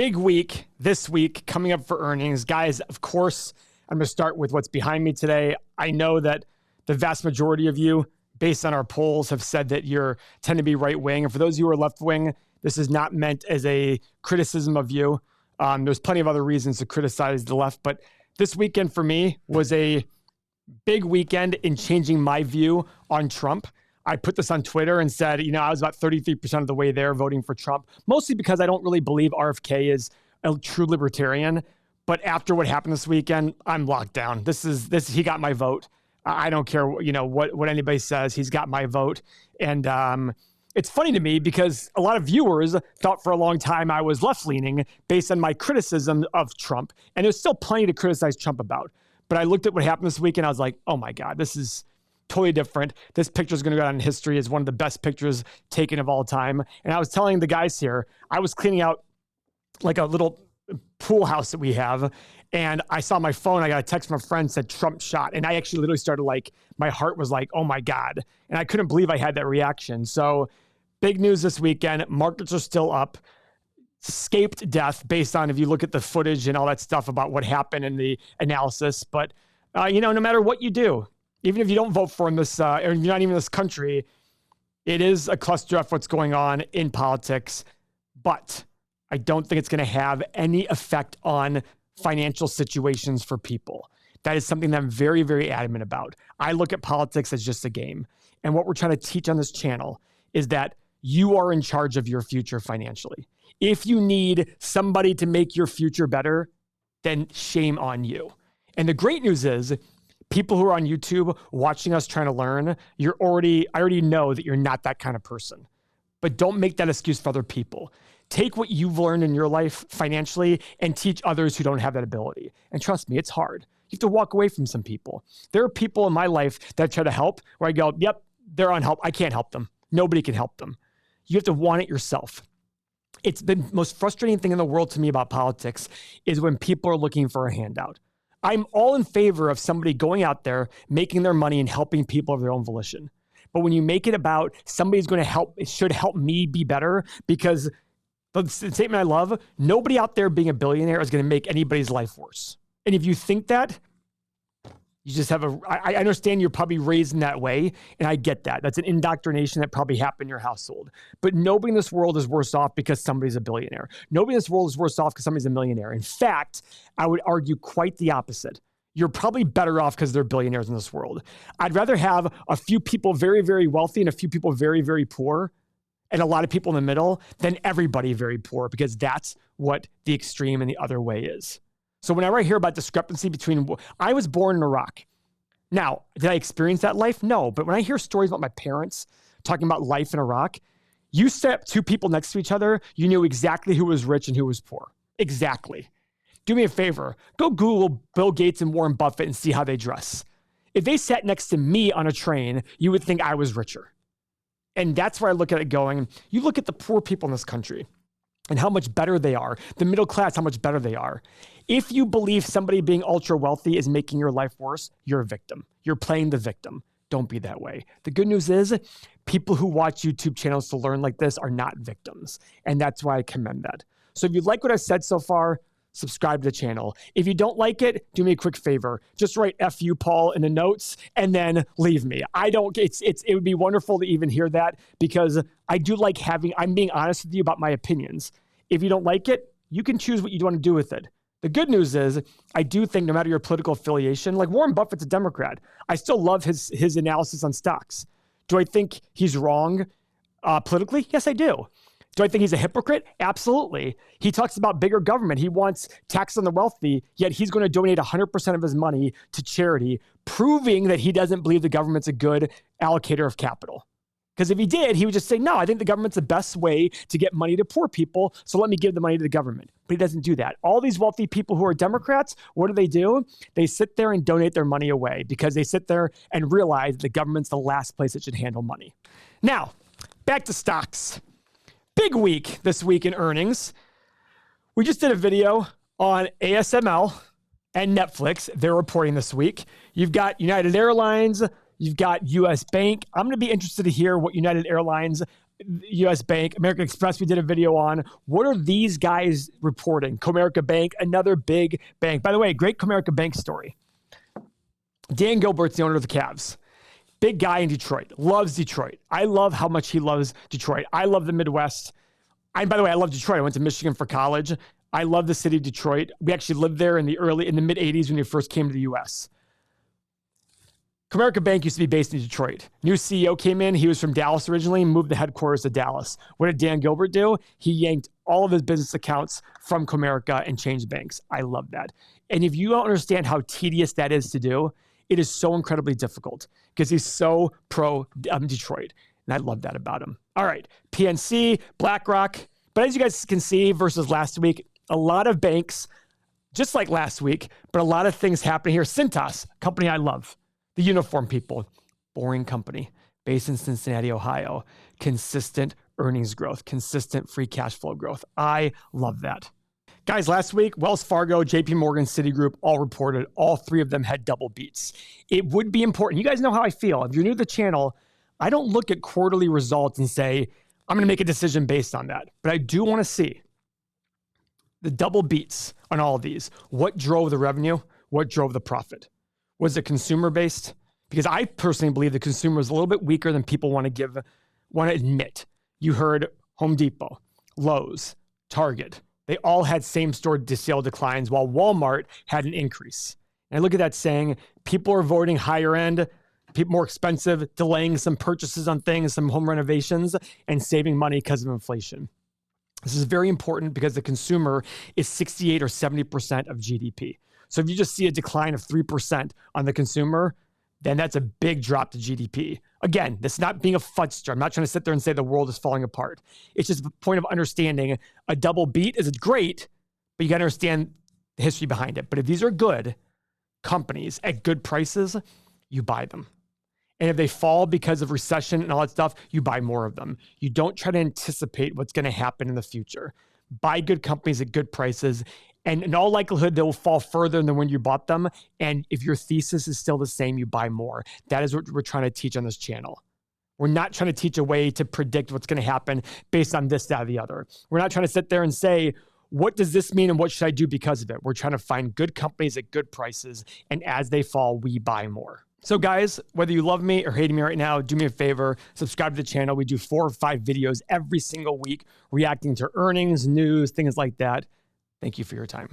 Big week this week coming up for earnings. Guys, of course, I'm going to start with what's behind me today. I know that the vast majority of you, based on our polls, have said that you tend to be right-wing. And for those of you who are left-wing, this is not meant as a criticism of you. There's plenty of other reasons to criticize the left, but this weekend for me was a big weekend in changing my view on Trump. I put this on Twitter and said, I was about 33% of the way there voting for Trump, mostly because I don't really believe RFK is a true libertarian. But after what happened this weekend, I'm locked down. He got my vote. I don't care, what anybody says. He's got my vote. And it's funny to me because a lot of viewers thought for a long time I was left-leaning based on my criticism of Trump. And there's still plenty to criticize Trump about. But I looked at what happened this weekend. I was like, oh my God, this is totally different. This picture is going to go down in history as one of the best pictures taken of all time. And I was telling the guys here, I was cleaning out like a little pool house that we have. And I saw my phone. I got a text from a friend said Trump shot. And I actually literally started my heart was like, oh my God. And I couldn't believe I had that reaction. So big news this weekend. Markets are still up. Escaped death based on if you look at the footage and all that stuff about what happened in the analysis. But, no matter what you do, even if you don't vote for him or you're not even in this country, it is a cluster of what's going on in politics. But I don't think it's going to have any effect on financial situations for people. That is something that I'm very, very adamant about. I look at politics as just a game. And what we're trying to teach on this channel is that you are in charge of your future financially. If you need somebody to make your future better, then shame on you. And the great news is, people who are on YouTube watching us trying to learn, I already know that you're not that kind of person. But don't make that excuse for other people. Take what you've learned in your life financially and teach others who don't have that ability. And trust me, it's hard. You have to walk away from some people. There are people in my life that try to help where I go, yep, they're on help. I can't help them. Nobody can help them. You have to want it yourself. It's the most frustrating thing in the world to me about politics is when people are looking for a handout. I'm all in favor of somebody going out there, making their money and helping people of their own volition. But when you make it about somebody's going to help, it should help me be better, because the statement I love, nobody out there being a billionaire is going to make anybody's life worse. And if you think that, you just have I understand you're probably raised in that way, and I get that. That's an indoctrination that probably happened in your household. But nobody in this world is worse off because somebody's a billionaire. Nobody in this world is worse off because somebody's a millionaire. In fact, I would argue quite the opposite. You're probably better off because they're billionaires in this world. I'd rather have a few people very, very wealthy and a few people very, very poor and a lot of people in the middle than everybody very poor, because that's what the extreme and the other way is. So whenever I hear about discrepancy between, I was born in Iraq. Now, did I experience that life? No. But when I hear stories about my parents talking about life in Iraq, you set two people next to each other, you knew exactly who was rich and who was poor. Exactly. Do me a favor. Go Google Bill Gates and Warren Buffett and see how they dress. If they sat next to me on a train, you would think I was richer. And that's where I look at it going. You look at the poor people in this country and how much better they are. The middle class, how much better they are. If you believe somebody being ultra wealthy is making your life worse, you're a victim. You're playing the victim. Don't be that way. The good news is people who watch YouTube channels to learn like this are not victims. And that's why I commend that. So if you like what I've said so far, subscribe to the channel. If you don't like it, do me a quick favor. Just write F you, Paul, in the notes and then leave me. It would be wonderful to even hear that, because I do like I'm being honest with you about my opinions. If you don't like it, you can choose what you want to do with it. The good news is I do think no matter your political affiliation, like Warren Buffett's a Democrat, I still love his analysis on stocks. Do I think he's wrong politically? Yes, I do. Do I think he's a hypocrite? Absolutely. He talks about bigger government. He wants tax on the wealthy, yet he's going to donate 100% of his money to charity, proving that he doesn't believe the government's a good allocator of capital. Because if he did, he would just say, no, I think the government's the best way to get money to poor people, so let me give the money to the government. But he doesn't do that. All these wealthy people who are Democrats, what do? They sit there and donate their money away because they sit there and realize the government's the last place that should handle money. Now, back to stocks. Big week this week in earnings. We just did a video on ASML and Netflix. They're reporting this week. You've got United Airlines. You've got US Bank. I'm going to be interested to hear what United Airlines U.S. Bank, American Express, we did a video on. What are these guys reporting? Comerica Bank, another big bank. By the way, great Comerica Bank story. Dan Gilbert's the owner of the Cavs. Big guy in Detroit, loves Detroit. I love how much he loves Detroit. I love the Midwest. By the way, I love Detroit. I went to Michigan for college. I love the city of Detroit. We actually lived there in the mid 80s when we first came to the US. Comerica Bank used to be based in Detroit. New CEO came in. He was from Dallas originally, moved the headquarters to Dallas. What did Dan Gilbert do? He yanked all of his business accounts from Comerica and changed banks. I love that. And if you don't understand how tedious that is to do, it is so incredibly difficult because he's so pro Detroit. And I love that about him. All right, PNC, BlackRock. But as you guys can see versus last week, a lot of banks, just like last week, but a lot of things happening here. Cintas, company I love. The uniform people, boring company, based in Cincinnati, Ohio. Consistent earnings growth, consistent free cash flow growth. I love that. Guys, last week, Wells Fargo, JP Morgan, Citigroup all reported. All three of them had double beats. It would be important. You guys know how I feel. If you're new to the channel, I don't look at quarterly results and say, I'm going to make a decision based on that. But I do want to see the double beats on all of these. What drove the revenue? What drove the profit? Was it consumer-based? Because I personally believe the consumer is a little bit weaker than people want to admit. You heard Home Depot, Lowe's, Target. They all had same-store sale declines while Walmart had an increase. And I look at that saying, people are avoiding higher end, more expensive, delaying some purchases on things, some home renovations, and saving money because of inflation. This is very important because the consumer is 68 or 70% of GDP. So if you just see a decline of 3% on the consumer, then that's a big drop to GDP. Again, that's not being a fudster. I'm not trying to sit there and say the world is falling apart. It's just a point of understanding a double beat is great, but you got to understand the history behind it. But if these are good companies at good prices, you buy them. And if they fall because of recession and all that stuff, you buy more of them. You don't try to anticipate what's going to happen in the future. Buy good companies at good prices. And in all likelihood, they will fall further than when you bought them. And if your thesis is still the same, you buy more. That is what we're trying to teach on this channel. We're not trying to teach a way to predict what's going to happen based on this, that, or the other. We're not trying to sit there and say, what does this mean and what should I do because of it? We're trying to find good companies at good prices. And as they fall, we buy more. So guys, whether you love me or hate me right now, do me a favor, subscribe to the channel. We do 4 or 5 videos every single week reacting to earnings, news, things like that. Thank you for your time.